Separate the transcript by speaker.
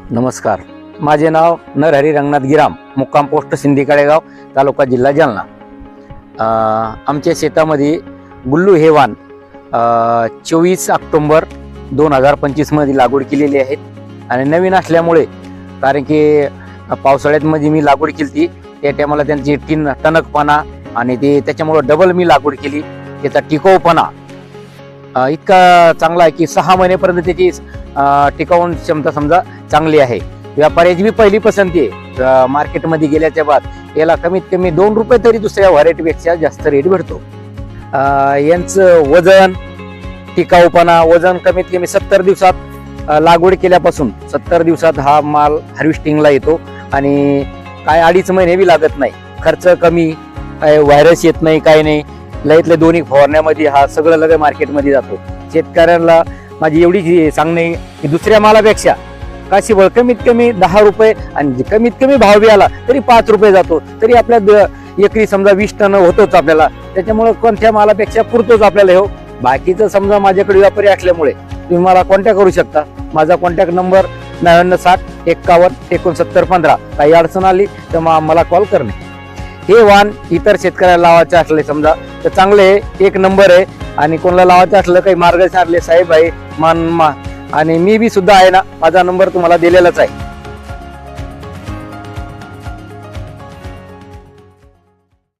Speaker 1: नमस्कार, माझे नाव नरहरी रंगनाथ गिराम, मुक्काम पोस्ट सिंधी कडेगाव, तालुका जिल्हा जालना। आमच्या शेतामध्ये गुल्लू हे वाण 24 ऑक्टोबर 2025 मध्ये लागवड केलेली आहे आणि नवीन असल्यामुळे, कारण की पावसाळ्यात मी लागवड केली त्या टायमाला त्यांची टणकपणा आणि ते त्याच्यामुळे डबल मी लागवड केली। त्याचा टिकाऊपणा इतका चांगला आहे की 6 महिन्यापर्यंत त्याची टिकावून क्षमता समजा चांगली आहे। व्यापाऱ्याची बी पहिली पसंती आहे। मार्केटमध्ये गेल्याच्या बाद याला कमीत कमी 2 रुपये तरी दुसऱ्या व्हरायटीपेक्षा जास्त रेट भेटतो। यांचं वजन, टिकाऊपणा, वजन कमीत कमी 70 दिवसात लागवड केल्यापासून 70 दिवसात हा माल हार्वेस्टिंगला येतो आणि काय 2.5 महिने बी लागत नाही। खर्च कमी, व्हायरस येत नाही, काय नाही। लईतले दोन्ही फवारण्यामध्ये हा सगळं लगे मार्केटमध्ये जातो। शेतकऱ्यांना माझी एवढी सांगणे की दुसऱ्या मालापेक्षा काशीफळ कमीत कमी 10 रुपये आणि कमीत कमी भाव बी आला तरी 5 रुपये जातो, तरी आपल्या एकरी समजा 20 टन होतोच आपल्याला। त्याच्यामुळे कोणत्या मालापेक्षा पुरतोच आपल्याला हो। बाकीचं समजा माझ्याकडे व्यापारी असल्यामुळे तुम्ही मला कॉन्टॅक्ट करू शकता। माझा कॉन्टॅक्ट नंबर 9960516915। काही अडचण आली तर मला कॉल करणे। हे वाण इतर शेतकऱ्याला लावायचे असले समजा तर चांगले एक नंबर आहे, आणि कोणाला लावायचं असलं काही मार्गदर्शन असले साहेब आहे आणि मी बी सुद्धा आहे ना, माझा नंबर तुम्हाला दिलेलाच आहे।